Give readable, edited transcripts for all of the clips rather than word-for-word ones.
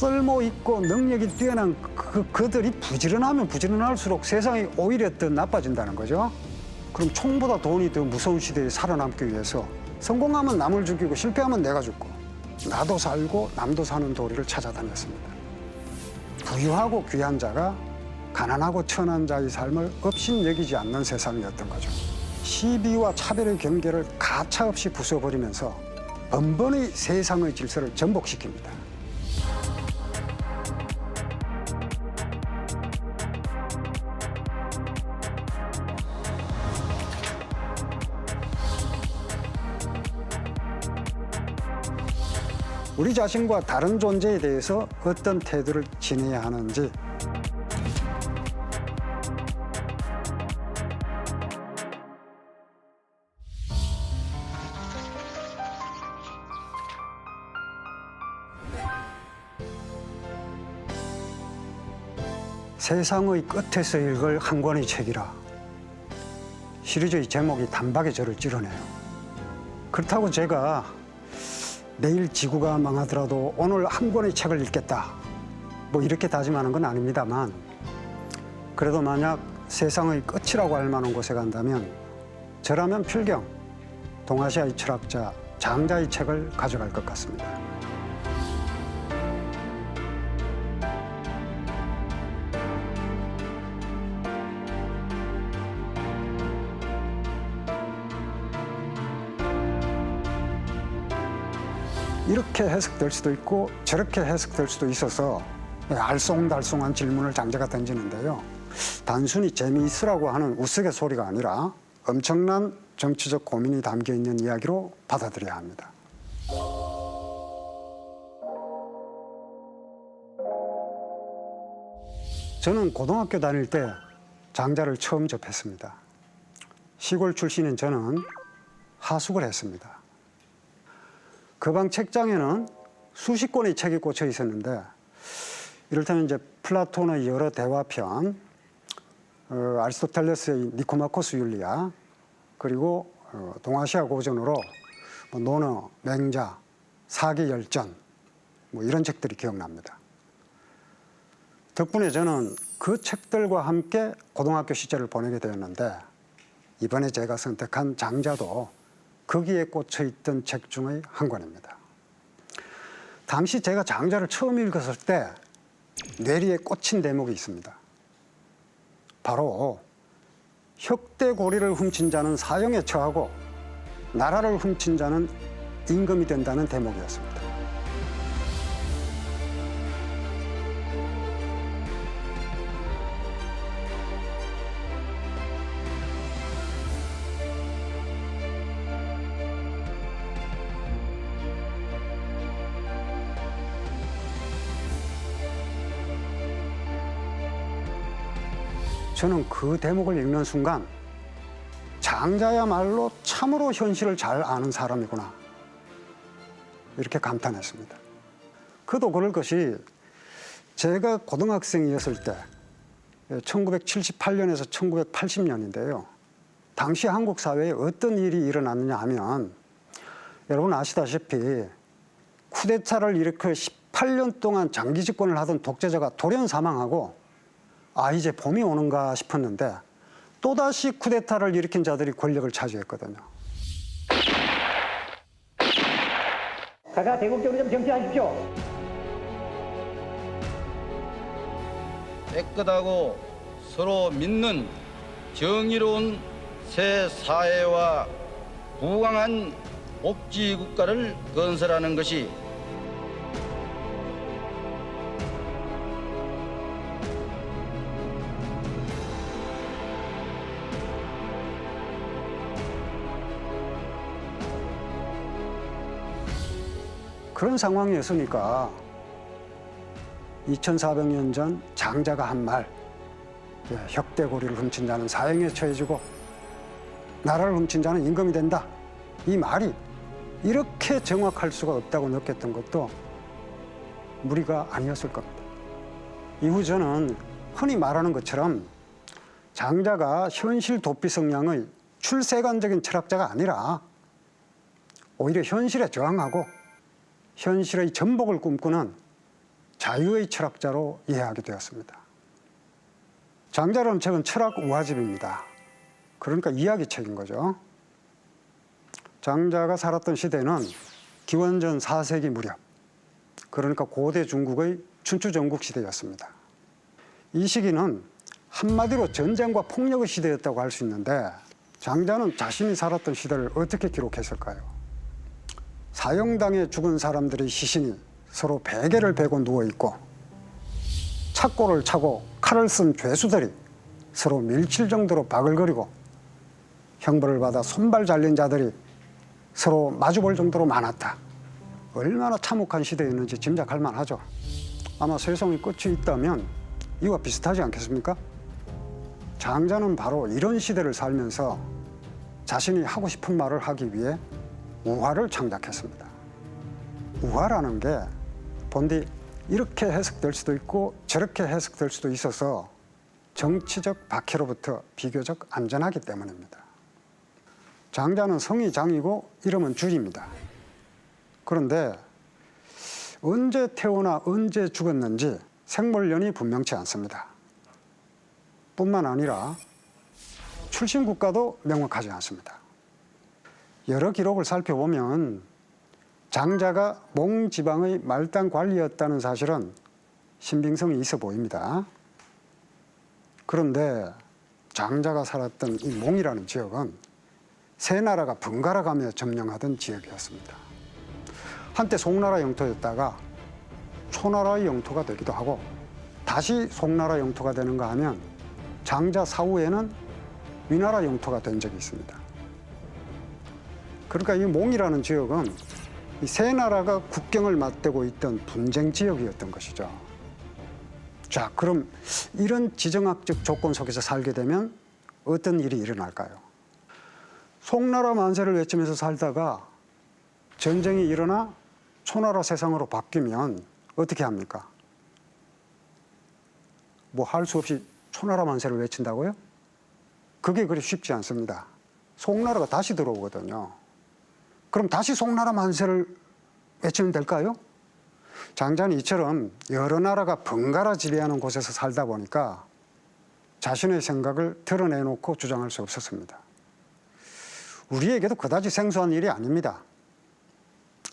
쓸모 있고 능력이 뛰어난 그들이 부지런하면 부지런할수록 세상이 오히려 더 나빠진다는 거죠. 그럼 총보다 돈이 더 무서운 시대에 살아남기 위해서 성공하면 남을 죽이고 실패하면 내가 죽고 나도 살고 남도 사는 도리를 찾아다녔습니다. 부유하고 귀한 자가 가난하고 천한 자의 삶을 업신여기지 않는 세상이었던 거죠. 시비와 차별의 경계를 가차없이 부숴버리면서 번번이 세상의 질서를 전복시킵니다. 우리 자신과 다른 존재에 대해서 어떤 태도를 지내야 하는지, 세상의 끝에서 읽을 한 권의 책이라 시리즈의 제목이 단박에 저를 찌르네요. 그렇다고 제가 내일 지구가 망하더라도 오늘 한 권의 책을 읽겠다, 뭐 이렇게 다짐하는 건 아닙니다만, 그래도 만약 세상의 끝이라고 할 만한 곳에 간다면 저라면 필경 동아시아의 철학자 장자의 책을 가져갈 것 같습니다. 이렇게 해석될 수도 있고 저렇게 해석될 수도 있어서 알쏭달쏭한 질문을 장자가 던지는데요. 단순히 재미있으라고 하는 우스갯소리가 아니라 엄청난 정치적 고민이 담겨있는 이야기로 받아들여야 합니다. 저는 고등학교 다닐 때 장자를 처음 접했습니다. 시골 출신인 저는 하숙을 했습니다. 그 방 책장에는 수십 권의 책이 꽂혀 있었는데, 이를테면 이제 플라톤의 여러 대화편, 아리스토텔레스의 니코마코스 윤리학, 그리고 동아시아 고전으로 뭐 논어, 맹자, 사기열전, 뭐 이런 책들이 기억납니다. 덕분에 저는 그 책들과 함께 고등학교 시절을 보내게 되었는데, 이번에 제가 선택한 장자도 거기에 꽂혀있던 책 중의 한 권입니다. 당시 제가 장자를 처음 읽었을 때 뇌리에 꽂힌 대목이 있습니다. 바로 혁대고리를 훔친 자는 사형에 처하고 나라를 훔친 자는 임금이 된다는 대목이었습니다. 저는 그 대목을 읽는 순간 장자야말로 참으로 현실을 잘 아는 사람이구나, 이렇게 감탄했습니다. 그도 그럴 것이 제가 고등학생이었을 때 1978년에서 1980년인데요. 당시 한국 사회에 어떤 일이 일어났느냐 하면, 여러분 아시다시피 쿠데타를 일으켜 18년 동안 장기 집권을 하던 독재자가 돌연 사망하고 이제 봄이 오는가 싶었는데 또다시 쿠데타를 일으킨 자들이 권력을 차지했거든요. 가자, 대국적으로 좀 정치하십시오. 깨끗하고 서로 믿는 정의로운 새 사회와 부강한 복지 국가를 건설하는 것이 그런 상황이었으니까 2400년 전 장자가 한 말, 혁대고리를 훔친 자는 사형에 처해지고 나라를 훔친 자는 임금이 된다, 이 말이 이렇게 정확할 수가 없다고 느꼈던 것도 무리가 아니었을 겁니다. 이후 저는 흔히 말하는 것처럼 장자가 현실 도피 성향의 출세관적인 철학자가 아니라 오히려 현실에 저항하고 현실의 전복을 꿈꾸는 자유의 철학자로 이해하게 되었습니다. 장자라는 책은 철학 우화집입니다. 그러니까 이야기책인 거죠. 장자가 살았던 시대는 기원전 4세기 무렵, 그러니까 고대 중국의 춘추 전국 시대였습니다. 이 시기는 한마디로 전쟁과 폭력의 시대였다고 할 수 있는데 장자는 자신이 살았던 시대를 어떻게 기록했을까요? 사형당해 죽은 사람들의 시신이 서로 베개를 베고 누워있고 착고를 차고 칼을 쓴 죄수들이 서로 밀칠 정도로 바글거리고 형벌을 받아 손발 잘린 자들이 서로 마주볼 정도로 많았다. 얼마나 참혹한 시대였는지 짐작할 만하죠. 아마 세상의 끝이 있다면 이와 비슷하지 않겠습니까? 장자는 바로 이런 시대를 살면서 자신이 하고 싶은 말을 하기 위해 우화를 창작했습니다. 우화라는 게 본디 이렇게 해석될 수도 있고 저렇게 해석될 수도 있어서 정치적 박해로부터 비교적 안전하기 때문입니다. 장자는 성이 장이고 이름은 주입니다. 그런데 언제 태어나 언제 죽었는지 생물년이 분명치 않습니다. 뿐만 아니라 출신 국가도 명확하지 않습니다. 여러 기록을 살펴보면 장자가 몽 지방의 말단 관리였다는 사실은 신빙성이 있어 보입니다. 그런데 장자가 살았던 이 몽이라는 지역은 세 나라가 번갈아 가며 점령하던 지역이었습니다. 한때 송나라 영토였다가 초나라의 영토가 되기도 하고 다시 송나라 영토가 되는가 하면 장자 사후에는 위나라 영토가 된 적이 있습니다. 그러니까 이 몽이라는 지역은 이 세 나라가 국경을 맞대고 있던 분쟁 지역이었던 것이죠. 자, 그럼 이런 지정학적 조건 속에서 살게 되면 어떤 일이 일어날까요? 송나라 만세를 외치면서 살다가 전쟁이 일어나 초나라 세상으로 바뀌면 어떻게 합니까? 뭐 할 수 없이 초나라 만세를 외친다고요? 그게 그리 쉽지 않습니다. 송나라가 다시 들어오거든요. 그럼 다시 송나라 만세를 외치면 될까요? 장자는 이처럼 여러 나라가 번갈아 지배하는 곳에서 살다 보니까 자신의 생각을 드러내놓고 주장할 수 없었습니다. 우리에게도 그다지 생소한 일이 아닙니다.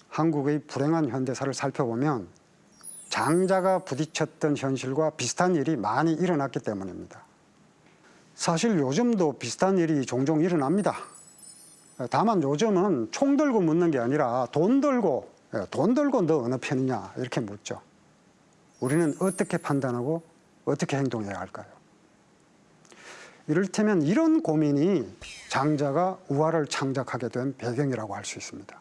한국의 불행한 현대사를 살펴보면 장자가 부딪혔던 현실과 비슷한 일이 많이 일어났기 때문입니다. 사실 요즘도 비슷한 일이 종종 일어납니다. 다만 요즘은 총 들고 묻는 게 아니라 돈 들고 너 어느 편이냐 이렇게 묻죠. 우리는 어떻게 판단하고 어떻게 행동해야 할까요? 이를테면 이런 고민이 장자가 우화를 창작하게 된 배경이라고 할 수 있습니다.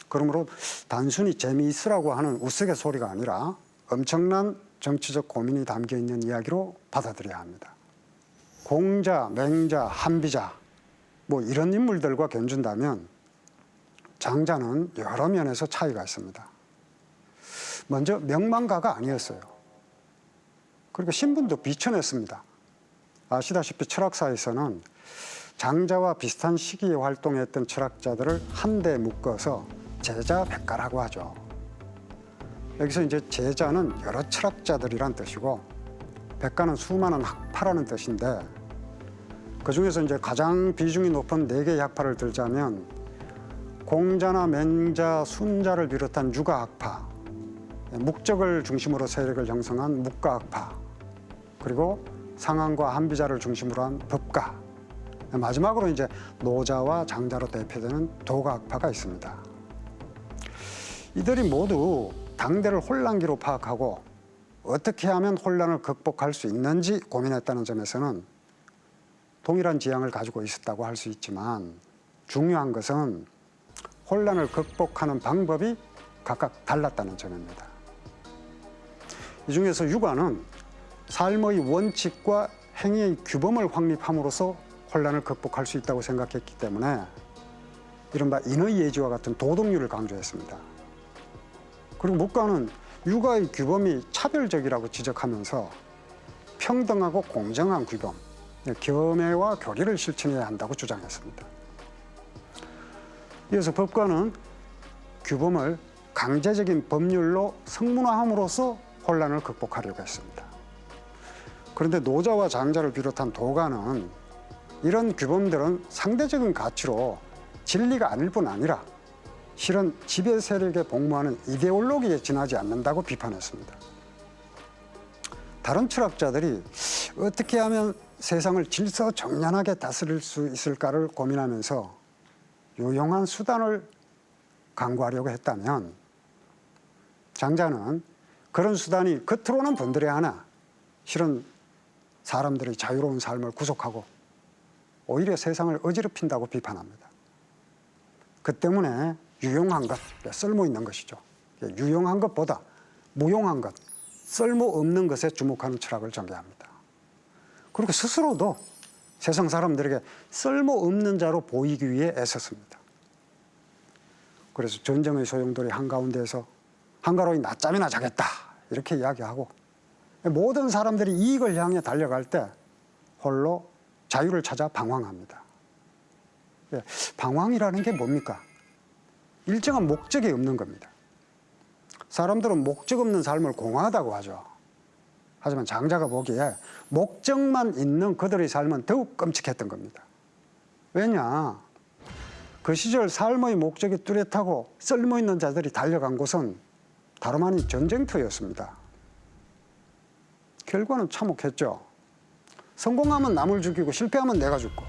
그러므로 단순히 재미있으라고 하는 우스갯소리가 아니라 엄청난 정치적 고민이 담겨 있는 이야기로 받아들여야 합니다. 공자, 맹자, 한비자 뭐 이런 인물들과 견준다면 장자는 여러 면에서 차이가 있습니다. 먼저 명망가가 아니었어요. 그리고 신분도 비천했습니다. 아시다시피 철학사에서는 장자와 비슷한 시기에 활동했던 철학자들을 한데 묶어서 제자백가라고 하죠. 여기서 이제 제자는 여러 철학자들이란 뜻이고 백가는 수많은 학파라는 뜻인데 그중에서 이제 가장 비중이 높은 4개의 학파를 들자면 공자나 맹자, 순자를 비롯한 유가학파, 묵적을 중심으로 세력을 형성한 묵가학파, 그리고 상한과 한비자를 중심으로 한 법가, 마지막으로 이제 노자와 장자로 대표되는 도가학파가 있습니다. 이들이 모두 당대를 혼란기로 파악하고 어떻게 하면 혼란을 극복할 수 있는지 고민했다는 점에서는 동일한 지향을 가지고 있었다고 할 수 있지만 중요한 것은 혼란을 극복하는 방법이 각각 달랐다는 점입니다. 이 중에서 유가는 삶의 원칙과 행위의 규범을 확립함으로써 혼란을 극복할 수 있다고 생각했기 때문에 이른바 인의 예지와 같은 도덕률을 강조했습니다. 그리고 묵가는 유가의 규범이 차별적이라고 지적하면서 평등하고 공정한 규범, 겸해와 교리를 실천해야 한다고 주장했습니다. 이어서 법가는 규범을 강제적인 법률로 성문화함으로써 혼란을 극복하려고 했습니다. 그런데 노자와 장자를 비롯한 도가는 이런 규범들은 상대적인 가치로 진리가 아닐 뿐 아니라 실은 지배 세력에 복무하는 이데올로기에 지나지 않는다고 비판했습니다. 다른 철학자들이 어떻게 하면 세상을 질서정연하게 다스릴 수 있을까를 고민하면서 유용한 수단을 강구하려고 했다면 장자는 그런 수단이 겉으로는 번들해하나 실은 사람들의 자유로운 삶을 구속하고 오히려 세상을 어지럽힌다고 비판합니다. 그 때문에 유용한 것, 쓸모 있는 것이죠. 유용한 것보다 무용한 것, 쓸모없는 것에 주목하는 철학을 전개합니다. 그리고 스스로도 세상 사람들에게 쓸모없는 자로 보이기 위해 애썼습니다. 그래서 전쟁의 소용돌이 한가운데에서 한가로이 낮잠이나 자겠다 이렇게 이야기하고 모든 사람들이 이익을 향해 달려갈 때 홀로 자유를 찾아 방황합니다. 방황이라는 게 뭡니까? 일정한 목적이 없는 겁니다. 사람들은 목적 없는 삶을 공허하다고 하죠. 하지만 장자가 보기에 목적만 있는 그들의 삶은 더욱 끔찍했던 겁니다. 왜냐? 그 시절 삶의 목적이 뚜렷하고 쓸모있는 자들이 달려간 곳은 다름 아닌 전쟁터였습니다. 결과는 참혹했죠. 성공하면 남을 죽이고 실패하면 내가 죽고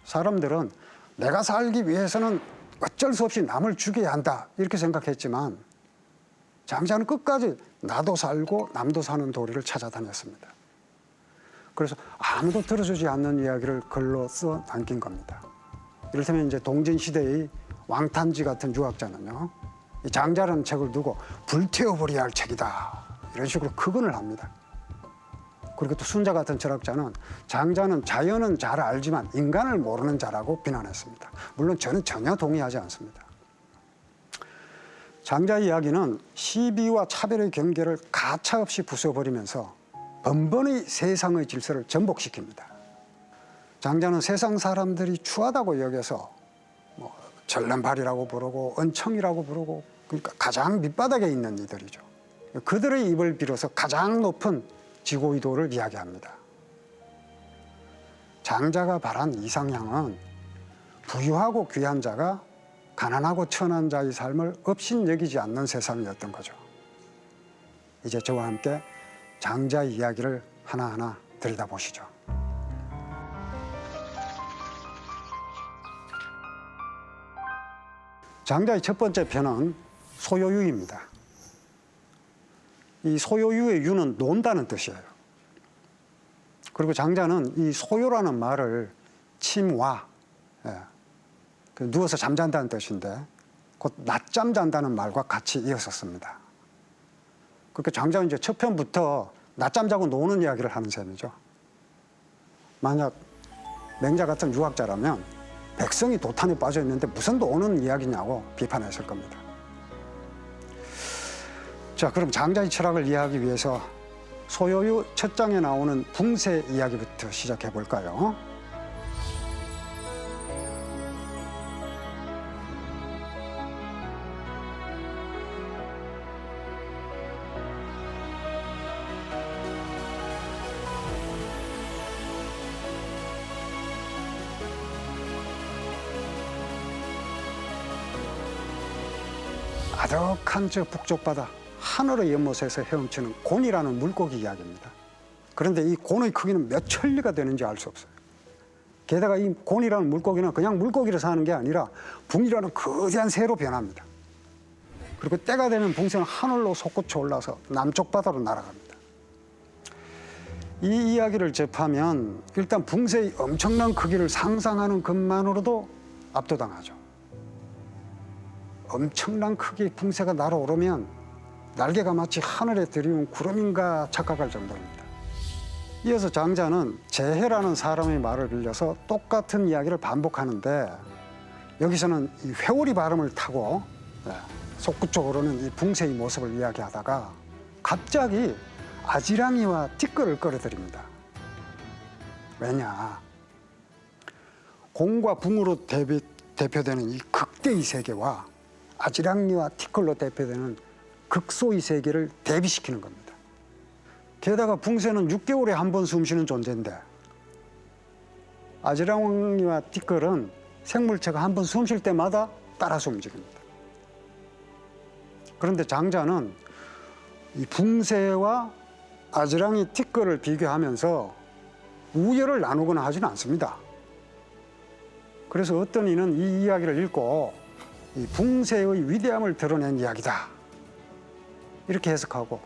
사람들은 내가 살기 위해서는 어쩔 수 없이 남을 죽여야 한다 이렇게 생각했지만 장자는 끝까지 나도 살고 남도 사는 도리를 찾아다녔습니다. 그래서 아무도 들어주지 않는 이야기를 글로 써 남긴 겁니다. 이를테면 이제 동진시대의 왕탄지 같은 유학자는요, 이 장자라는 책을 두고 불태워버려야 할 책이다 이런 식으로 극언을 합니다. 그리고 또 순자 같은 철학자는 장자는 자연은 잘 알지만 인간을 모르는 자라고 비난했습니다. 물론 저는 전혀 동의하지 않습니다. 장자의 이야기는 시비와 차별의 경계를 가차없이 부숴버리면서 번번이 세상의 질서를 전복시킵니다. 장자는 세상 사람들이 추하다고 여겨서 전란발이라고 부르고 은청이라고 부르고 그러니까 가장 밑바닥에 있는 이들이죠. 그들의 입을 빌어서 가장 높은 지고위도를 이야기합니다. 장자가 바란 이상향은 부유하고 귀한 자가 가난하고 천한 자의 삶을 업신여기지 않는 세상이었던 거죠. 이제 저와 함께 장자의 이야기를 하나하나 들여다보시죠. 장자의 첫 번째 편은 소요유입니다. 이 소요유의 유는 논다는 뜻이에요. 그리고 장자는 이 소요라는 말을 침와, 누워서 잠잔다는 뜻인데 곧 낮잠 잔다는 말과 같이 이었었습니다. 그러니까 장자는 이제 첫 편부터 낮잠 자고 노는 이야기를 하는 셈이죠. 만약 맹자 같은 유학자라면 백성이 도탄에 빠져 있는데 무슨 노는 이야기냐고 비판했을 겁니다. 자, 그럼 장자의 철학을 이해하기 위해서 소요유 첫 장에 나오는 붕세 이야기부터 시작해 볼까요? 아득한 저 북쪽 바다 하늘의 연못에서 헤엄치는 곤이라는 물고기 이야기입니다. 그런데 이 곤의 크기는 몇 천리가 되는지 알 수 없어요. 게다가 이 곤이라는 물고기는 그냥 물고기로 사는 게 아니라 붕이라는 거대한 새로 변합니다. 그리고 때가 되면 붕새는 하늘로 솟구쳐 올라서 남쪽 바다로 날아갑니다. 이 이야기를 접하면 일단 붕새의 엄청난 크기를 상상하는 것만으로도 압도당하죠. 엄청난 크기의 붕새가 날아오르면 날개가 마치 하늘에 들이운 구름인가 착각할 정도입니다. 이어서 장자는 재해라는 사람의 말을 빌려서 똑같은 이야기를 반복하는데 여기서는 이 회오리 바람을 타고 솟구쳐 오르는 이 붕새의 모습을 이야기하다가 갑자기 아지랑이와 티끌을 끌어들입니다. 왜냐? 공과 붕으로 대표되는 이 극대의 세계와 아지랑이와 티끌로 대표되는 극소의 세계를 대비시키는 겁니다. 게다가 붕새는 6개월에 한 번 숨쉬는 존재인데 아지랑이와 티끌은 생물체가 한 번 숨쉴 때마다 따라서 움직입니다. 그런데 장자는 이 붕새와 아지랑이 티끌을 비교하면서 우열을 나누거나 하지는 않습니다. 그래서 어떤 이는 이 이야기를 읽고 이 붕새의 위대함을 드러낸 이야기다 이렇게 해석하고,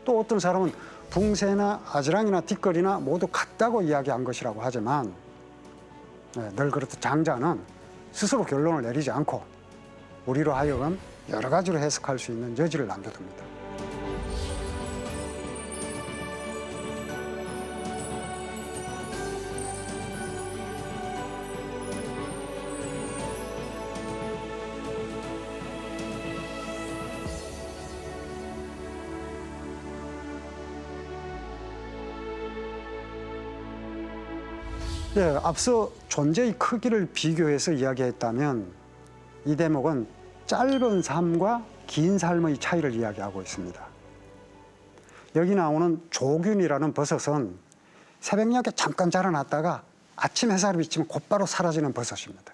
또 어떤 사람은 붕새나 아지랑이나 티끌이나 모두 같다고 이야기한 것이라고 하지만, 늘 그렇듯 장자는 스스로 결론을 내리지 않고 우리로 하여금 여러 가지로 해석할 수 있는 여지를 남겨둡니다. 앞서 존재의 크기를 비교해서 이야기했다면 이 대목은 짧은 삶과 긴 삶의 차이를 이야기하고 있습니다. 여기 나오는 조균이라는 버섯은 새벽녘에 잠깐 자라났다가 아침 햇살이 비치면 곧바로 사라지는 버섯입니다.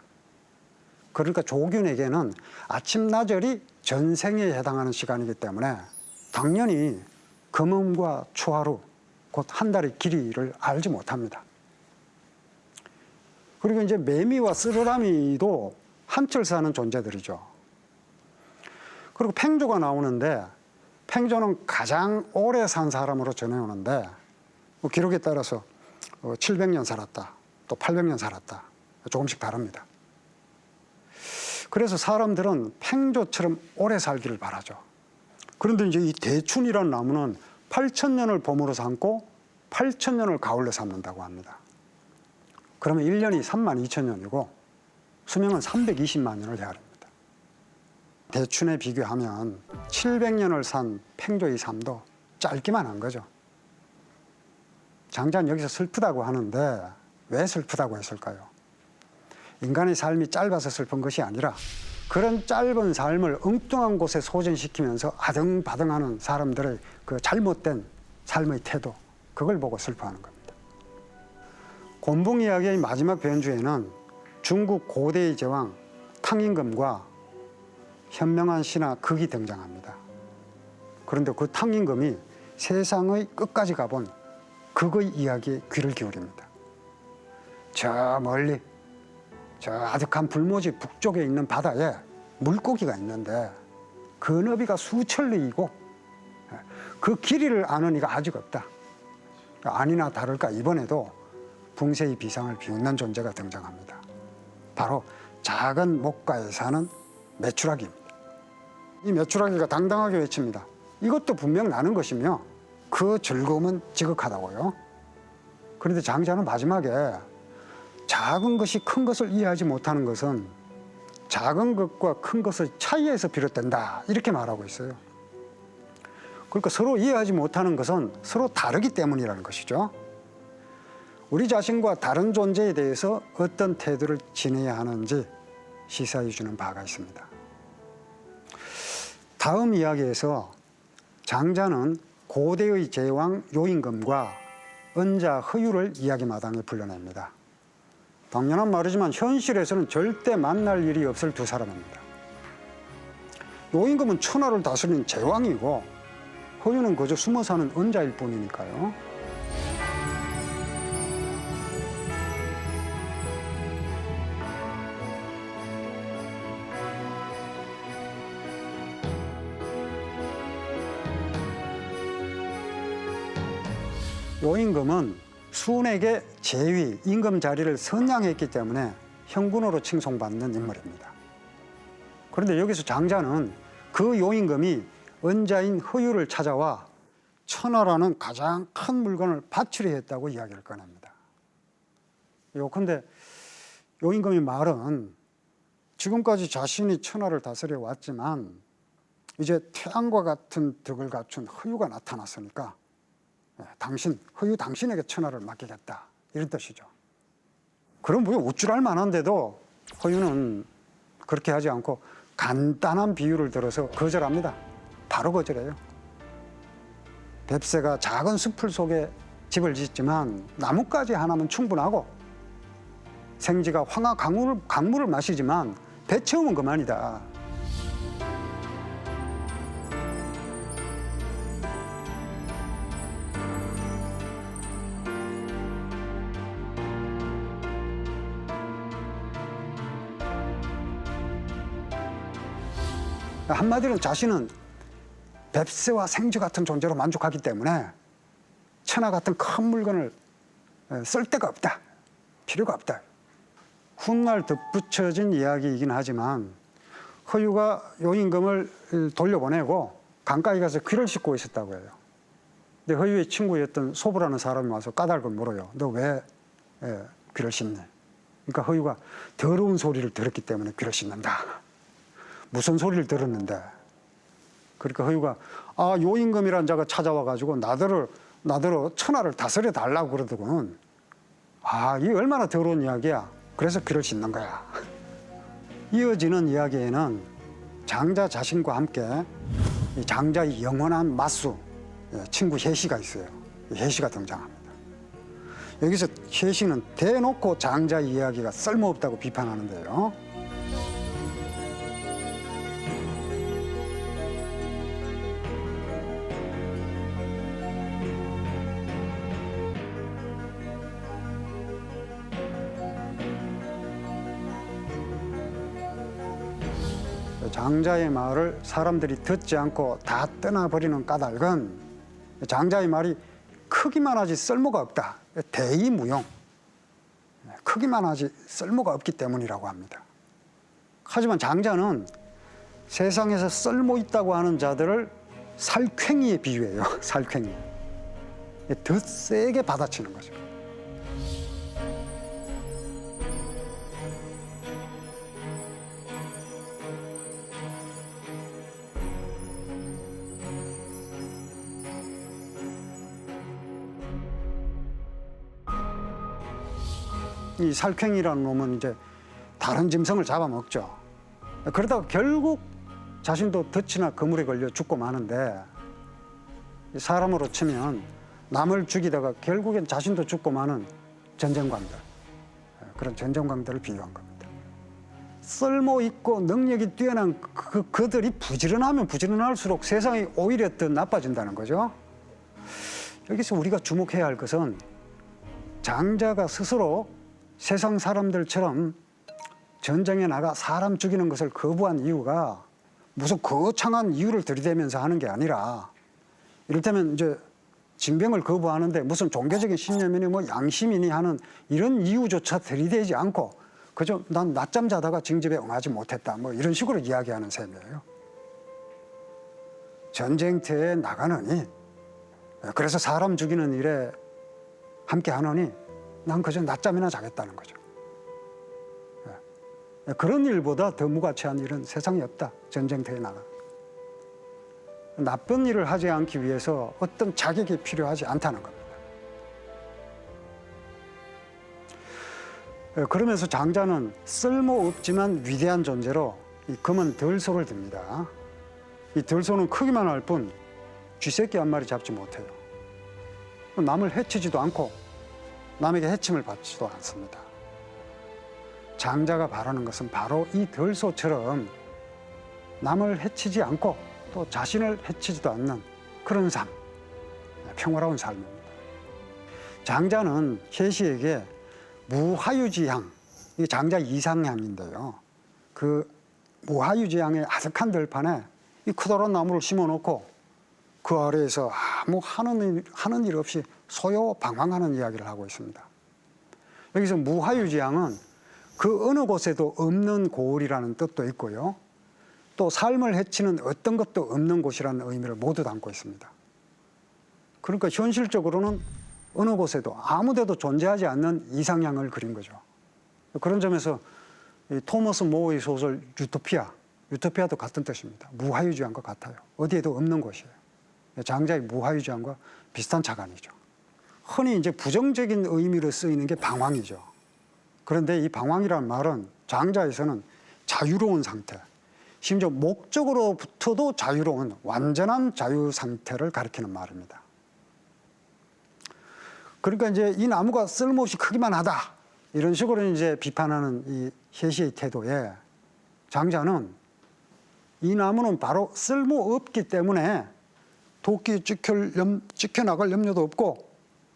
그러니까 조균에게는 아침 나절이 전생에 해당하는 시간이기 때문에 당연히 금음과 초하루, 곧 한 달의 길이를 알지 못합니다. 그리고 이제 매미와 쓰르라미도 한철 사는 존재들이죠. 그리고 팽조가 나오는데 팽조는 가장 오래 산 사람으로 전해오는데 기록에 따라서 700년 살았다, 또 800년 살았다, 조금씩 다릅니다. 그래서 사람들은 팽조처럼 오래 살기를 바라죠. 그런데 이제 이 대춘이라는 나무는 8,000년을 봄으로 삼고 8,000년을 가을로 삼는다고 합니다. 그러면 1년이 32,000년이고 수명은 320만 년을 헤아립니다. 대춘에 비교하면 700년을 산 팽조의 삶도 짧기만 한 거죠. 장자는 여기서 슬프다고 하는데 왜 슬프다고 했을까요? 인간의 삶이 짧아서 슬픈 것이 아니라 그런 짧은 삶을 엉뚱한 곳에 소진시키면서 아등바등하는 사람들의 그 잘못된 삶의 태도, 그걸 보고 슬퍼하는 겁니다. 곤붕 이야기의 마지막 변주에는 중국 고대의 제왕 탕임금과 현명한 신하 극이 등장합니다. 그런데 그 탕임금이 세상의 끝까지 가본 극의 이야기에 귀를 기울입니다. 저 멀리 저 아득한 불모지 북쪽에 있는 바다에 물고기가 있는데 그 너비가 수천리이고 그 길이를 아는 이가 아직 없다. 아니나 다를까 이번에도 붕새의 비상을 비웃는 존재가 등장합니다. 바로 작은 목가에 사는 메추라기입니다. 이 메추라기가 당당하게 외칩니다. 이것도 분명 나는 것이며 그 즐거움은 지극하다고요. 그런데 장자는 마지막에 작은 것이 큰 것을 이해하지 못하는 것은 작은 것과 큰 것의 차이에서 비롯된다, 이렇게 말하고 있어요. 그러니까 서로 이해하지 못하는 것은 서로 다르기 때문이라는 것이죠. 우리 자신과 다른 존재에 대해서 어떤 태도를 지내야 하는지 시사해 주는 바가 있습니다. 다음 이야기에서 장자는 고대의 제왕 요임금과 은자 허유를 이야기 마당에 불러냅니다. 당연한 말이지만 현실에서는 절대 만날 일이 없을 두 사람입니다. 요임금은 천하를 다스리는 제왕이고 허유는 그저 숨어 사는 은자일 뿐이니까요. 요임금은 순에게 제위, 임금 자리를 선양했기 때문에 형군으로 칭송받는 인물입니다. 그런데 여기서 장자는 그 요임금이 은자인 허유를 찾아와 천하라는 가장 큰 물건을 바치려 했다고 이야기를 꺼냅니다. 요컨대 요임금의 말은 지금까지 자신이 천하를 다스려 왔지만 이제 태양과 같은 덕을 갖춘 허유가 나타났으니까 허유 당신에게 천하를 맡기겠다, 이런 뜻이죠. 그럼 뭐 우쭐할 만한데도 허유는 그렇게 하지 않고 간단한 비유를 들어서 거절합니다. 바로 거절해요. 뱁새가 작은 숲을 속에 집을 짓지만 나뭇가지 하나면 충분하고 생쥐가 황하 강물을 마시지만 배 채우면 그만이다. 한마디로 자신은 뱁새와 생쥐 같은 존재로 만족하기 때문에 천하 같은 큰 물건을 쓸 데가 없다. 필요가 없다. 훗날 덧붙여진 이야기이긴 하지만 허유가 요임금을 돌려보내고 강가에 가서 귀를 씻고 있었다고 해요. 근데 허유의 친구였던 소부라는 사람이 와서 까닭을 물어요. 너 왜 귀를 씻니? 그러니까 허유가 더러운 소리를 들었기 때문에 귀를 씻는다. 무슨 소리를 들었는데? 그러니까 허유가 요임금이라는 자가 찾아와가지고 나더러 천하를 다스려 달라고 그러더군. 이게 얼마나 더러운 이야기야. 그래서 귀를 씻는 거야. 이어지는 이야기에는 장자 자신과 함께 이 장자의 영원한 맞수 친구 혜시가 있어요. 혜시가 등장합니다. 여기서 혜시는 대놓고 장자의 이야기가 쓸모없다고 비판하는데요. 장자의 말을 사람들이 듣지 않고 다 떠나버리는 까닭은 장자의 말이 크기만 하지 쓸모가 없다. 대의무용. 크기만 하지 쓸모가 없기 때문이라고 합니다. 하지만 장자는 세상에서 쓸모 있다고 하는 자들을 살쾡이에 비유해요. 살쾡이. 더 세게 받아치는 거죠. 이 살쾡이라는 놈은 이제 다른 짐승을 잡아먹죠. 그러다가 결국 자신도 덫이나 그물에 걸려 죽고 마는데 사람으로 치면 남을 죽이다가 결국엔 자신도 죽고 마는 전쟁광들, 그런 전쟁광들을 비유한 겁니다. 쓸모 있고 능력이 뛰어난 그들이 부지런하면 부지런할수록 세상이 오히려 더 나빠진다는 거죠. 여기서 우리가 주목해야 할 것은 장자가 스스로 세상 사람들처럼 전쟁에 나가 사람 죽이는 것을 거부한 이유가 무슨 거창한 이유를 들이대면서 하는 게 아니라, 이를테면 이제 징병을 거부하는데 무슨 종교적인 신념이니 뭐 양심이니 하는 이런 이유조차 들이대지 않고 그저 난 낮잠 자다가 징집에 응하지 못했다 뭐 이런 식으로 이야기하는 셈이에요. 전쟁터에 나가느니, 그래서 사람 죽이는 일에 함께 하느니 난 그저 낮잠이나 자겠다는 거죠. 그런 일보다 더 무가치한 일은 세상에 없다. 전쟁터에 나가. 나쁜 일을 하지 않기 위해서 어떤 자격이 필요하지 않다는 겁니다. 그러면서 장자는 쓸모없지만 위대한 존재로 이 검은 덜소를 듭니다. 이 덜소는 크기만 할 뿐 쥐새끼 한 마리 잡지 못해요. 남을 해치지도 않고 남에게 해침을 받지도 않습니다. 장자가 바라는 것은 바로 이 덜소처럼 남을 해치지 않고 또 자신을 해치지도 않는 그런 삶, 평화로운 삶입니다. 장자는 혜시에게 무하유지향, 이 장자 이상향인데요. 그 무하유지향의 아득한 들판에 이 커다란 나무를 심어놓고 그 아래에서 아무 하는 일 없이 소요방황하는 이야기를 하고 있습니다. 여기서 무하유지향은 그 어느 곳에도 없는 고을이라는 뜻도 있고요. 또 삶을 해치는 어떤 것도 없는 곳이라는 의미를 모두 담고 있습니다. 그러니까 현실적으로는 어느 곳에도 아무 데도 존재하지 않는 이상향을 그린 거죠. 그런 점에서 이 토머스 모어의 소설 유토피아도 같은 뜻입니다. 무하유지향과 같아요. 어디에도 없는 곳이에요. 장자의 무하유지향과 비슷한 차관이죠. 흔히 이제 부정적인 의미로 쓰이는 게 방황이죠. 그런데 이 방황이라는 말은 장자에서는 자유로운 상태, 심지어 목적으로부터도 자유로운 완전한 자유 상태를 가리키는 말입니다. 그러니까 이제 이 나무가 쓸모없이 크기만 하다. 이런 식으로 이제 비판하는 이 해시의 태도에 장자는 이 나무는 바로 쓸모없기 때문에 도끼 찍혀나갈 염려도 없고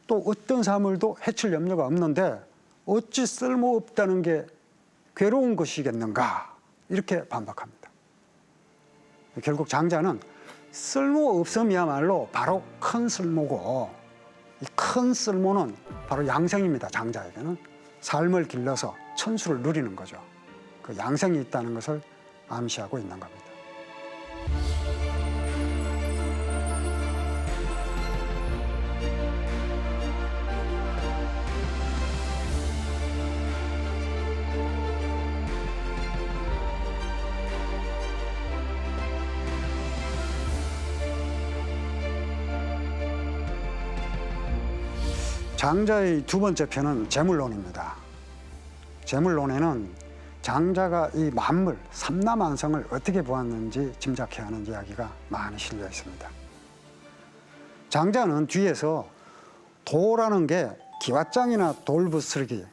또 어떤 사물도 해칠 염려가 없는데 어찌 쓸모없다는 게 괴로운 것이겠는가 이렇게 반박합니다. 결국 장자는 쓸모없음이야말로 바로 큰 쓸모고 이 큰 쓸모는 바로 양생입니다. 장자에게는 삶을 길러서 천수를 누리는 거죠. 그 양생이 있다는 것을 암시하고 있는 겁니다. 장자의 두 번째 편은 재물론입니다. 재물론에는 장자가 이 만물, 삼라만성을 어떻게 보았는지 짐작해야 하는 이야기가 많이 실려 있습니다. 장자는 뒤에서 도라는 게 기왓장이나 돌부스러기,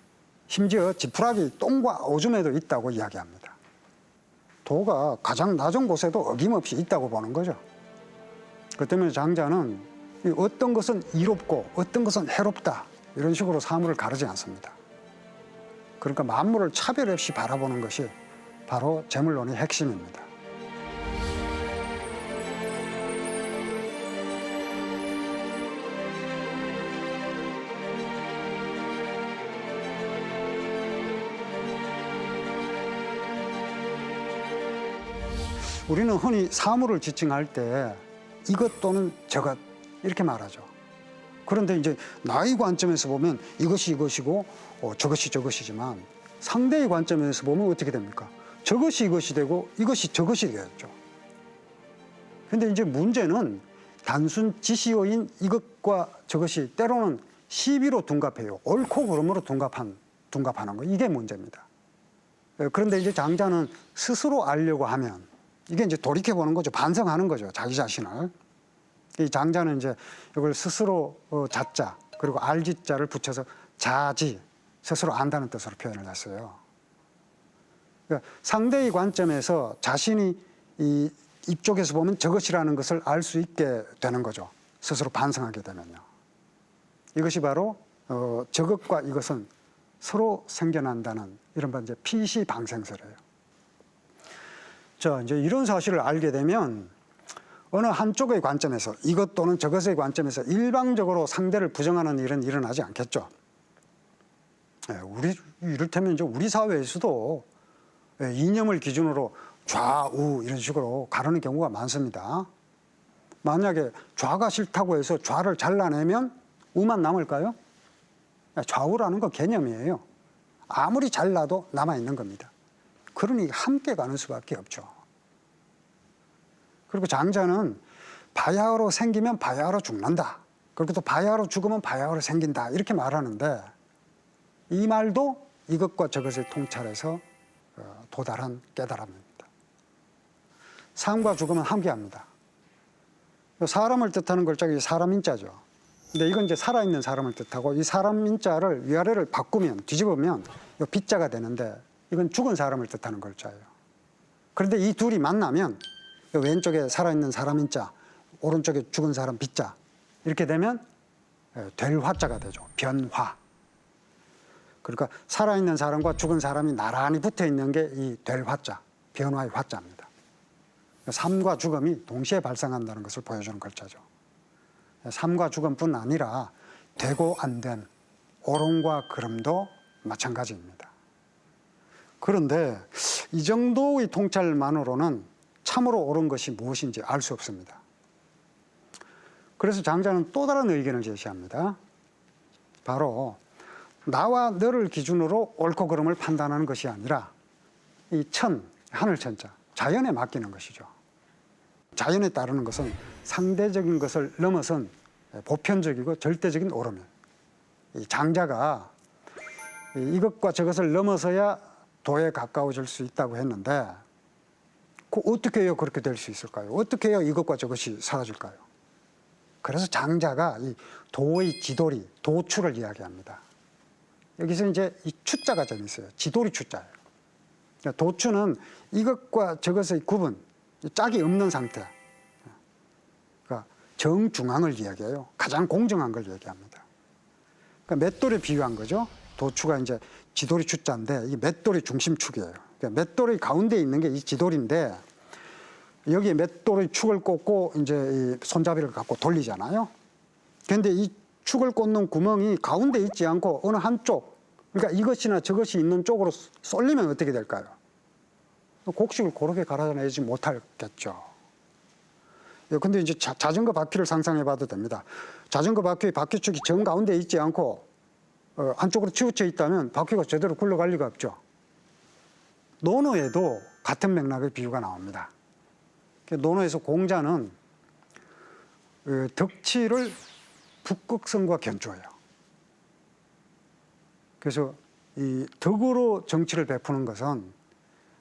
심지어 지푸라기, 똥과 오줌에도 있다고 이야기합니다. 도가 가장 낮은 곳에도 어김없이 있다고 보는 거죠. 그 때문에 장자는 어떤 것은 이롭고 어떤 것은 해롭다 이런 식으로 사물을 가르지 않습니다. 그러니까 만물을 차별 없이 바라보는 것이 바로 재물론의 핵심입니다. 우리는 흔히 사물을 지칭할 때 이것 또는 저것 이렇게 말하죠. 그런데 이제 나의 관점에서 보면 이것이 이것이고 저것이 저것이지만 상대의 관점에서 보면 어떻게 됩니까? 저것이 이것이 되고 이것이 저것이 되겠죠. 그런데 이제 문제는 단순 지시어인 이것과 저것이 때로는 시비로 둔갑해요. 옳고 그름으로 둔갑하는 거 이게 문제입니다. 그런데 이제 장자는 스스로 알려고 하면 이게 이제 돌이켜 보는 거죠. 반성하는 거죠. 자기 자신을. 이 장자는 이제 이걸 스스로 자자 그리고 알지자를 붙여서 자지 스스로 안다는 뜻으로 표현을 했어요. 그러니까 상대의 관점에서 자신이 이쪽에서 보면 저것이라는 것을 알 수 있게 되는 거죠. 스스로 반성하게 되면요. 이것이 바로 저것과 이것은 서로 생겨난다는 이른바 이제 피시방생설이에요. 자, 이제 이런 사실을 알게 되면 어느 한쪽의 관점에서 이것 또는 저것의 관점에서 일방적으로 상대를 부정하는 일은 일어나지 않겠죠. 이를테면 이제 우리 사회에서도 이념을 기준으로 좌우 이런 식으로 가르는 경우가 많습니다. 만약에 좌가 싫다고 해서 좌를 잘라내면 우만 남을까요? 좌우라는 건 개념이에요. 아무리 잘라도 남아있는 겁니다. 그러니 함께 가는 수밖에 없죠. 그리고 장자는 바야흐로 생기면 바야흐로 죽는다. 그리고 또 바야흐로 죽으면 바야흐로 생긴다. 이렇게 말하는데 이 말도 이것과 저것을 통찰해서 도달한 깨달음입니다. 삶과 죽음은 함께합니다. 사람을 뜻하는 글자가 사람 인자죠. 근데 이건 이제 살아있는 사람을 뜻하고 이 사람 인자를 위아래를 바꾸면 뒤집으면 이 빗자가 되는데 이건 죽은 사람을 뜻하는 글자예요. 그런데 이 둘이 만나면 왼쪽에 살아있는 사람 인자, 오른쪽에 죽은 사람 빗자 이렇게 되면 될 화자가 되죠. 변화. 그러니까 살아있는 사람과 죽은 사람이 나란히 붙어있는 게 이 될 화자, 변화의 화자입니다. 삶과 죽음이 동시에 발생한다는 것을 보여주는 글자죠. 삶과 죽음뿐 아니라 되고 안 된 옳음과 그름도 마찬가지입니다. 그런데 이 정도의 통찰만으로는 참으로 옳은 것이 무엇인지 알 수 없습니다. 그래서 장자는 또 다른 의견을 제시합니다. 바로 나와 너를 기준으로 옳고 그름을 판단하는 것이 아니라 이 천, 하늘천자, 자연에 맡기는 것이죠. 자연에 따르는 것은 상대적인 것을 넘어선 보편적이고 절대적인 옳음이에요. 이 장자가 이것과 저것을 넘어서야 도에 가까워질 수 있다고 했는데 어떻게 해야 그렇게 될 수 있을까요? 어떻게 해야 이것과 저것이 사라질까요? 그래서 장자가 이 도의 지돌이, 도추를 이야기합니다. 여기서 이제 이 추자가 재밌어요. 지돌이 추자예요. 그러니까 도추는 이것과 저것의 구분, 짝이 없는 상태. 그러니까 정중앙을 이야기해요. 가장 공정한 걸 얘기합니다. 그러니까 맷돌에 비유한 거죠. 도추가 이제 지돌이 추자인데 이 맷돌이 중심축이에요. 그러니까 맷돌의 가운데 있는 게 이 지돌인데 여기에 맷돌의 축을 꽂고 이제 이 손잡이를 갖고 돌리잖아요. 그런데 이 축을 꽂는 구멍이 가운데 있지 않고 어느 한쪽, 그러니까 이것이나 저것이 있는 쪽으로 쏠리면 어떻게 될까요? 곡식을 고르게 갈아내지 못하겠죠. 근데 이제 자전거 바퀴를 상상해 봐도 됩니다. 자전거 바퀴의 바퀴축이 정 가운데 있지 않고 한쪽으로 치우쳐 있다면 바퀴가 제대로 굴러갈 리가 없죠. 논어에도 같은 맥락의 비유가 나옵니다. 논어에서 공자는 덕치를 북극성과 견주어요. 그래서 이 덕으로 정치를 베푸는 것은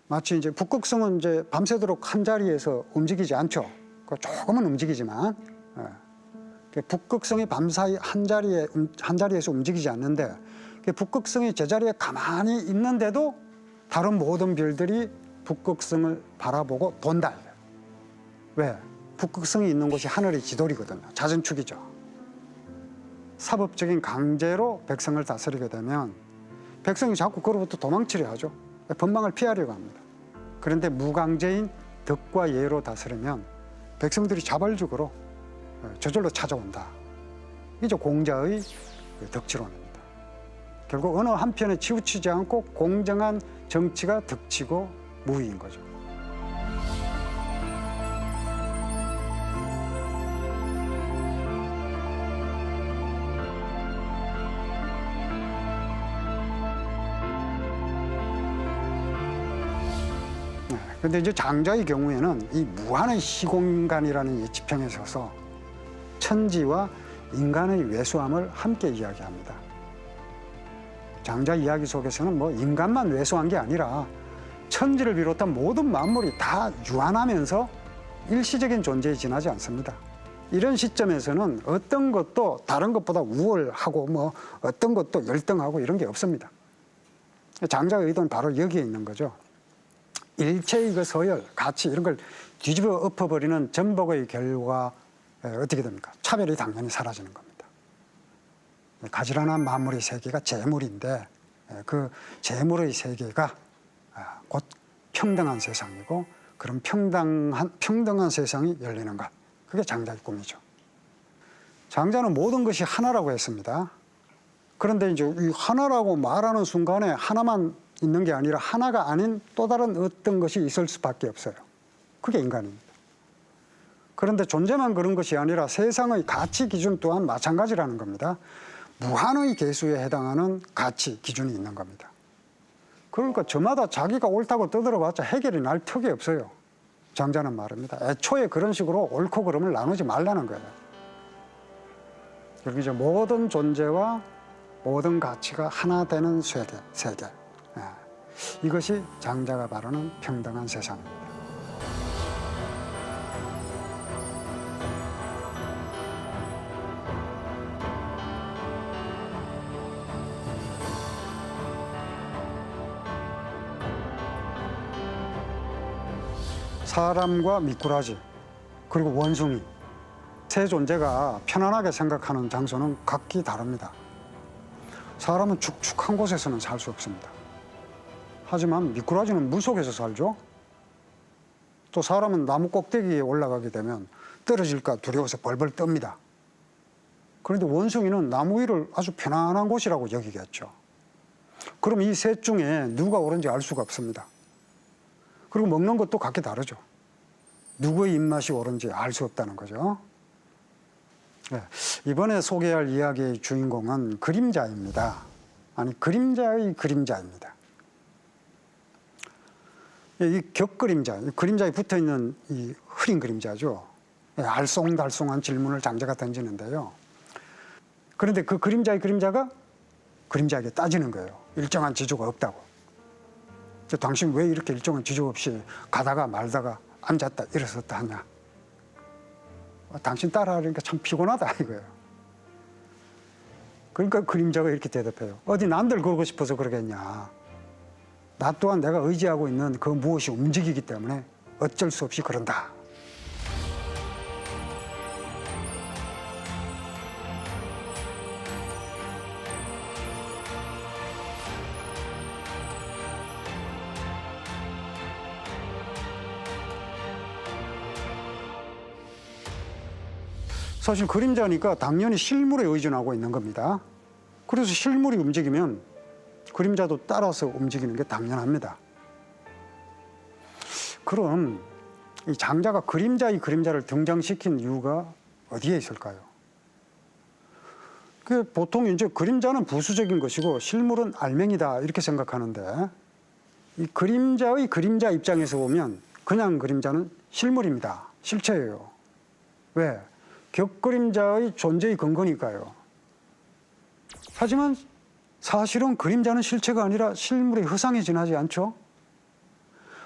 마치 이제 북극성은 이제 밤새도록 한 자리에서 움직이지 않죠. 조금은 움직이지만 북극성이 밤사이 한 자리에서 움직이지 않는데 북극성이 제자리에 가만히 있는데도 다른 모든 별들이 북극성을 바라보고 돈다. 왜? 북극성이 있는 곳이 하늘의 지돌이거든요. 자전축이죠. 사법적인 강제로 백성을 다스리게 되면 백성이 자꾸 그로부터 도망치려 하죠. 법망을 피하려고 합니다. 그런데 무강제인 덕과 예로 다스리면 백성들이 자발적으로 저절로 찾아온다. 이제 공자의 덕치론입니다. 결국 어느 한편에 치우치지 않고 공정한 정치가 덕치고 무위인 거죠. 그런데 이제 장자의 경우에는 이 무한의 시공간이라는 이 지평에 서서 천지와 인간의 왜소함을 함께 이야기합니다. 장자 이야기 속에서는 뭐 인간만 왜소한 게 아니라 천지를 비롯한 모든 만물이 다 유한하면서 일시적인 존재에 지나지 않습니다. 이런 시점에서는 어떤 것도 다른 것보다 우월하고 뭐 어떤 것도 열등하고 이런 게 없습니다. 장자의 의도는 바로 여기에 있는 거죠. 일체의 그 서열, 가치 이런 걸 뒤집어 엎어버리는 전복의 결과 어떻게 됩니까? 차별이 당연히 사라지는 겁니다. 가지런한 만물의 세계가 재물인데 그 재물의 세계가 곧 평등한 세상이고 그런 평등한 세상이 열리는 것. 그게 장자의 꿈이죠. 장자는 모든 것이 하나라고 했습니다. 그런데 이제 이 하나라고 말하는 순간에 하나만 있는 게 아니라 하나가 아닌 또 다른 어떤 것이 있을 수밖에 없어요. 그게 인간입니다. 그런데 존재만 그런 것이 아니라 세상의 가치 기준 또한 마찬가지라는 겁니다. 무한의 개수에 해당하는 가치 기준이 있는 겁니다. 그러니까 저마다 자기가 옳다고 떠들어봤자 해결이 날 턱이 없어요. 장자는 말입니다. 애초에 그런 식으로 옳고 그름을 나누지 말라는 거예요. 그리고 이제 모든 존재와 모든 가치가 하나 되는 세계. 이것이 장자가 바라는 평등한 세상입니다. 사람과 미꾸라지 그리고 원숭이 세 존재가 편안하게 생각하는 장소는 각기 다릅니다. 사람은 축축한 곳에서는 살 수 없습니다. 하지만 미꾸라지는 물속에서 살죠. 또 사람은 나무 꼭대기에 올라가게 되면 떨어질까 두려워서 벌벌 떱니다. 그런데 원숭이는 나무 위를 아주 편안한 곳이라고 여기겠죠. 그럼 이 셋 중에 누가 옳은지 알 수가 없습니다. 그리고 먹는 것도 각기 다르죠. 누구의 입맛이 옳은지 알 수 없다는 거죠. 네, 이번에 소개할 이야기의 주인공은 그림자입니다. 아니, 그림자의 그림자입니다. 이 격그림자, 그림자에 붙어있는 이 흐린 그림자죠. 알쏭달쏭한 질문을 장자가 던지는데요. 그런데 그 그림자의 그림자가 그림자에게 따지는 거예요. 일정한 지조가 없다고. 당신 왜 이렇게 일정한 지조 없이 가다가 말다가 앉았다 일어섰다 하냐. 당신 따라하니까 참 피곤하다 이거예요. 그러니까 그림자가 이렇게 대답해요. 어디 남들 그러고 싶어서 그러겠냐. 나 또한 내가 의지하고 있는 그 무엇이 움직이기 때문에 어쩔 수 없이 그런다. 사실 그림자니까 당연히 실물에 의존하고 있는 겁니다. 그래서 실물이 움직이면 그림자도 따라서 움직이는 게 당연합니다. 그럼 이 장자가 그림자의 그림자를 등장시킨 이유가 어디에 있을까요? 보통 이제 그림자는 부수적인 것이고 실물은 알맹이다 이렇게 생각하는데 이 그림자의 그림자 입장에서 보면 그냥 그림자는 실물입니다. 실체예요. 왜? 격그림자의 존재의 근거니까요. 하지만 사실은 그림자는 실체가 아니라 실물의 허상에 지나지 않죠.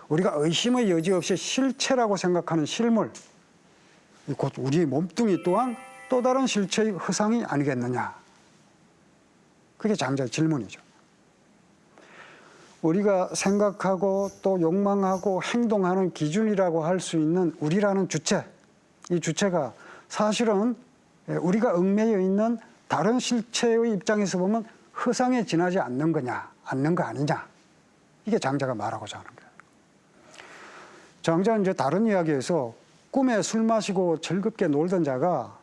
우리가 의심의 여지 없이 실체라고 생각하는 실물, 곧 우리의 몸뚱이 또한 또 다른 실체의 허상이 아니겠느냐. 그게 장자의 질문이죠. 우리가 생각하고 또 욕망하고 행동하는 기준이라고 할 수 있는 우리라는 주체, 이 주체가 사실은 우리가 얽매여 있는 다른 실체의 입장에서 보면 허상에 지나지 않는 거냐, 않는 거 아니냐. 이게 장자가 말하고자 하는 거예요. 장자는 이제 다른 이야기에서 꿈에 술 마시고 즐겁게 놀던 자가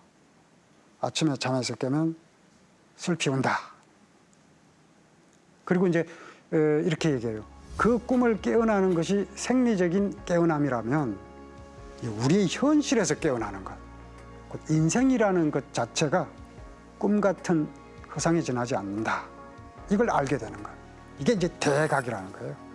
아침에 잠에서 깨면 술 피운다. 그리고 이제 이렇게 얘기해요. 그 꿈을 깨어나는 것이 생리적인 깨어남이라면 우리의 현실에서 깨어나는 것. 인생이라는 것 자체가 꿈 같은 허상에 지나지 않는다. 이걸 알게 되는 거예요. 이게 이제 대각이라는 거예요.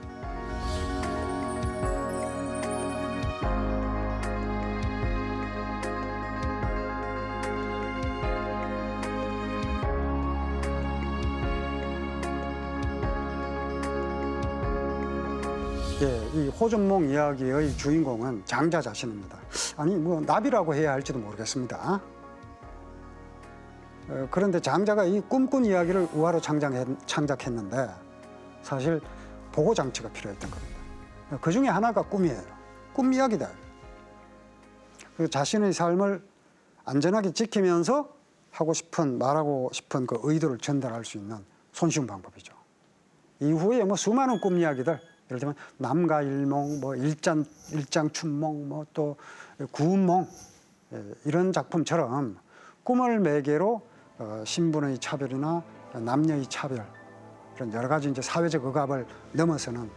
예, 이 호전몽 이야기의 주인공은 장자 자신입니다. 아니 뭐 나비라고 해야 할지도 모르겠습니다. 그런데 장자가 이 꿈꾼 이야기를 우화로 창작했는데 사실 보고 장치가 필요했던 겁니다. 그 중에 하나가 꿈이에요. 꿈 이야기다. 그 자신의 삶을 안전하게 지키면서 말하고 싶은 그 의도를 전달할 수 있는 손쉬운 방법이죠. 이후에 뭐 수많은 꿈 이야기들, 예를 들면 남가일몽, 뭐 일장춘몽, 뭐 또 구운몽 이런 작품처럼 꿈을 매개로 신분의 차별이나 남녀의 차별 이런 여러 가지 이제 사회적 억압을 넘어서는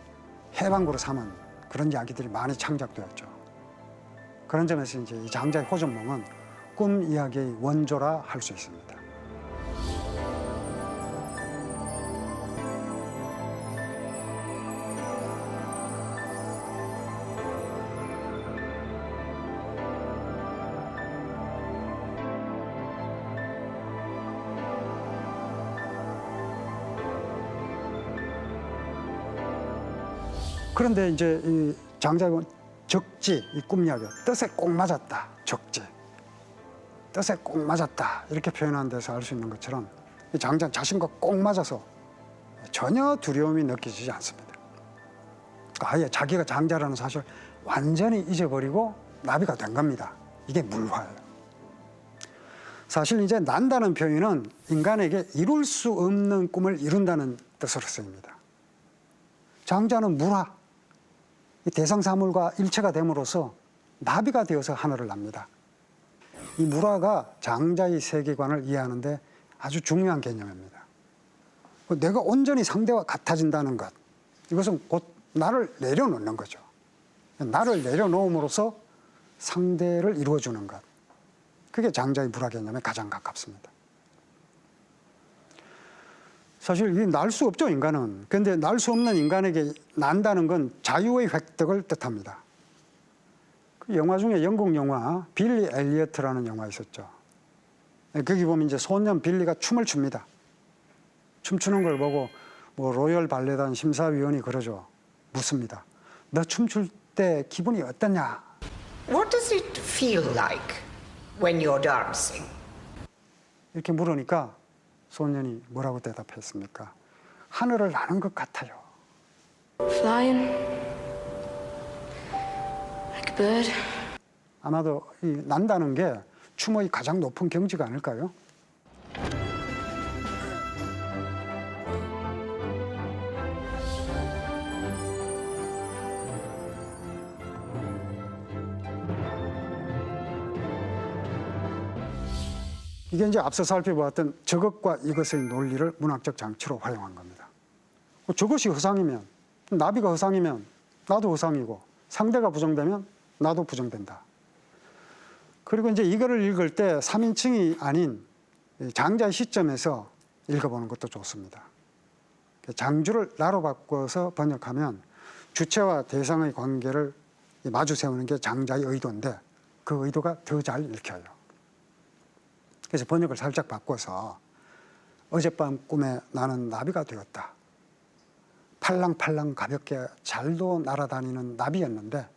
해방구로 삼은 그런 이야기들이 많이 창작되었죠. 그런 점에서 이제 이 장자의 호전몽은 꿈 이야기의 원조라 할 수 있습니다. 그런데 이제 이 장자의 적지, 이 꿈 이야기, 뜻에 꼭 맞았다, 적지. 뜻에 꼭 맞았다, 이렇게 표현한 데서 알 수 있는 것처럼 이 장자는 자신과 꼭 맞아서 전혀 두려움이 느껴지지 않습니다. 아예 자기가 장자라는 사실을 완전히 잊어버리고 나비가 된 겁니다. 이게 물화예요. 사실 이제 난다는 표현은 인간에게 이룰 수 없는 꿈을 이룬다는 뜻으로 쓰입니다. 장자는 물화, 이 대상사물과 일체가 됨으로써 나비가 되어서 하늘을 납니다. 이 물화가 장자의 세계관을 이해하는데 아주 중요한 개념입니다. 내가 온전히 상대와 같아진다는 것, 이것은 곧 나를 내려놓는 거죠. 나를 내려놓음으로써 상대를 이루어주는 것, 그게 장자의 물화 개념에 가장 가깝습니다. 사실 이게 날 수 없죠, 인간은. 그런데 날 수 없는 인간에게 난다는 건 자유의 획득을 뜻합니다. 그 영화 중에 영국 영화 빌리 엘리어트라는 영화 있었죠. 거기 보면 이제 소년 빌리가 춤을 춥니다. 춤추는 걸 보고 뭐 로열 발레단 심사위원이 그러죠. 묻습니다. 너 춤출 때 기분이 어떠냐? What does it feel like? when you're dancing? 이렇게 물으니까 소년이 뭐라고 대답했습니까? 하늘을 나는 것 같아요. Flying like a bird. 아마도 이 난다는 게 춤의 가장 높은 경지가 아닐까요? 이게 이제 앞서 살펴보았던 저것과 이것의 논리를 문학적 장치로 활용한 겁니다. 저것이 허상이면, 나비가 허상이면 나도 허상이고, 상대가 부정되면 나도 부정된다. 그리고 이제 이거를 읽을 때 3인칭이 아닌 장자의 시점에서 읽어보는 것도 좋습니다. 장주를 나로 바꿔서 번역하면 주체와 대상의 관계를 마주 세우는 게 장자의 의도인데 그 의도가 더 잘 읽혀요. 그래서 번역을 살짝 바꿔서 어젯밤 꿈에 나는 나비가 되었다. 팔랑팔랑 가볍게 잘도 날아다니는 나비였는데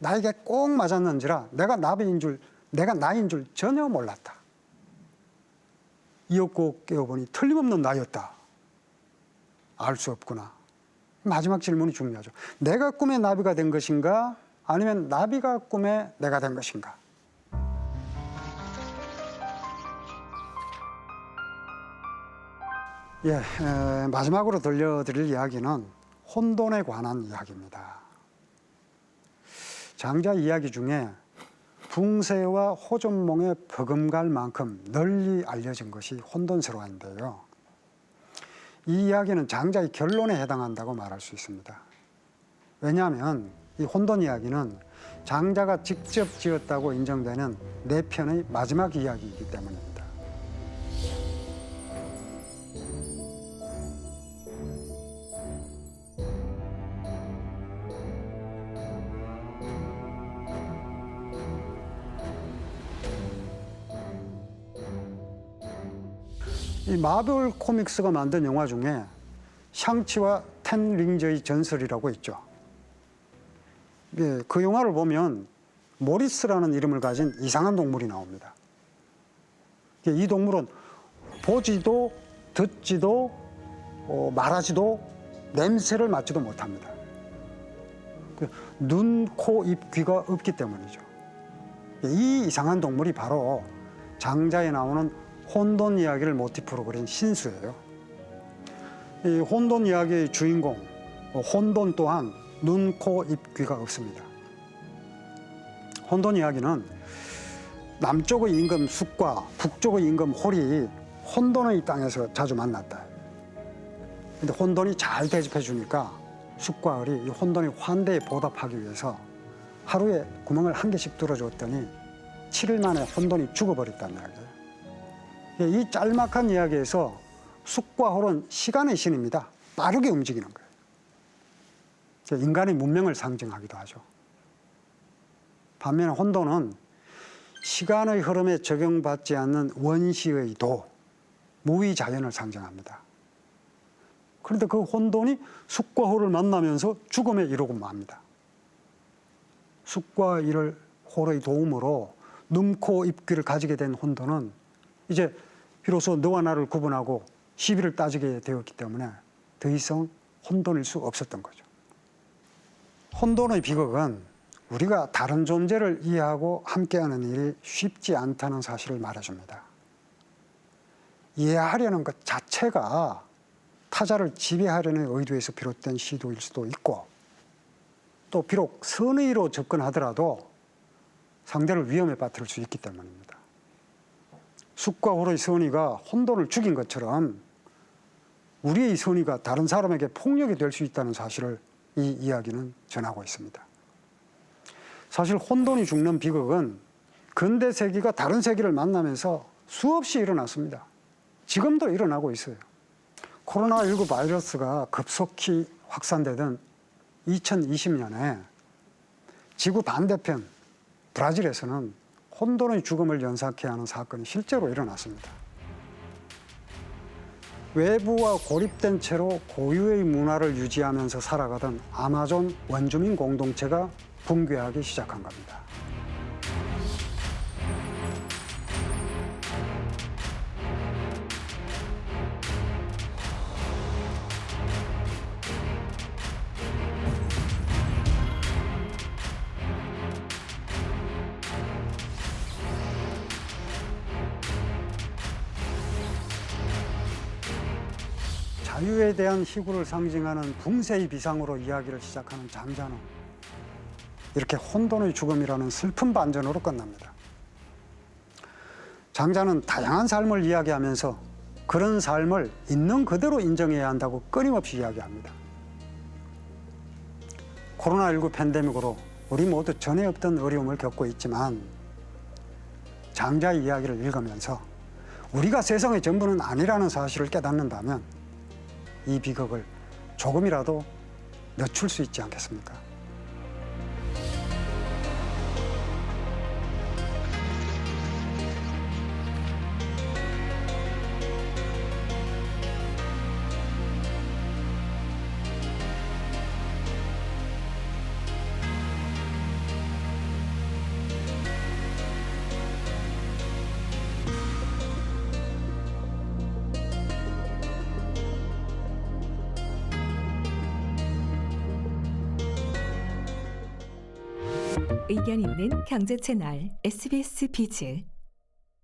나에게 꼭 맞았는지라 내가 나비인 줄, 내가 나인 줄 전혀 몰랐다. 이윽고 깨어보니 틀림없는 나였다. 알 수 없구나. 마지막 질문이 중요하죠. 내가 꿈에 나비가 된 것인가? 아니면 나비가 꿈에 내가 된 것인가? 마지막으로 들려드릴 이야기는 혼돈에 관한 이야기입니다. 장자 이야기 중에 붕세와 호전몽에 버금갈 만큼 널리 알려진 것이 혼돈설화인데요. 이 이야기는 장자의 결론에 해당한다고 말할 수 있습니다. 왜냐하면 이 혼돈 이야기는 장자가 직접 지었다고 인정되는 4편의 마지막 이야기이기 때문입니다. 이 마블 코믹스가 만든 영화 중에 샹치와 텐 링저의 전설이라고 있죠. 그 영화를 보면 모리스라는 이름을 가진 이상한 동물이 나옵니다. 이 동물은 보지도 듣지도 말하지도 냄새를 맡지도 못합니다. 눈, 코, 입, 귀가 없기 때문이죠. 이 이상한 동물이 바로 장자에 나오는 혼돈 이야기를 모티프로 그린 신수예요. 이 혼돈 이야기의 주인공 혼돈 또한 눈, 코, 입, 귀가 없습니다. 혼돈 이야기는 남쪽의 임금 숫과 북쪽의 임금 홀이 혼돈의 땅에서 자주 만났다. 근데 혼돈이 잘 대접해 주니까 숫과 홀이 이 혼돈의 환대에 보답하기 위해서 하루에 구멍을 1개씩 뚫어줬더니 7일 만에 혼돈이 죽어버렸다는 이야기예요. 이 짤막한 이야기에서 숫과 홀은 시간의 신입니다. 빠르게 움직이는 거예요. 인간의 문명을 상징하기도 하죠. 반면에 혼돈은 시간의 흐름에 적용받지 않는 원시의 도, 무위자연을 상징합니다. 그런데 그 혼돈이 숫과 홀을 만나면서 죽음에 이르고 맙니다. 숫과 홀의 도움으로 눈, 코, 입, 귀를 가지게 된 혼돈은 이제 비로소 너와 나를 구분하고 시비를 따지게 되었기 때문에 더 이상 혼돈일 수 없었던 거죠. 혼돈의 비극은 우리가 다른 존재를 이해하고 함께하는 일이 쉽지 않다는 사실을 말해줍니다. 이해하려는 것 자체가 타자를 지배하려는 의도에서 비롯된 시도일 수도 있고 또 비록 선의로 접근하더라도 상대를 위험에 빠뜨릴 수 있기 때문입니다. 숫과 홀의 선의가 혼돈을 죽인 것처럼 우리의 선의가 다른 사람에게 폭력이 될 수 있다는 사실을 이 이야기는 전하고 있습니다. 사실 혼돈이 죽는 비극은 근대 세기가 다른 세기를 만나면서 수없이 일어났습니다. 지금도 일어나고 있어요. 코로나19 바이러스가 급속히 확산되던 2020년에 지구 반대편 브라질에서는 혼돈의 죽음을 연상케 하는 사건이 실제로 일어났습니다. 외부와 고립된 채로 고유의 문화를 유지하면서 살아가던 아마존 원주민 공동체가 붕괴하기 시작한 겁니다. 자유에 대한 희구를 상징하는 붕세의 비상으로 이야기를 시작하는 장자는 이렇게 혼돈의 죽음이라는 슬픈 반전으로 끝납니다. 장자는 다양한 삶을 이야기하면서 그런 삶을 있는 그대로 인정해야 한다고 끊임없이 이야기합니다. 코로나19 팬데믹으로 우리 모두 전에 없던 어려움을 겪고 있지만 장자의 이야기를 읽으면서 우리가 세상의 전부는 아니라는 사실을 깨닫는다면 이 비극을 조금이라도 늦출 수 있지 않겠습니까? 의견 있는 경제 채널 SBS 비즈.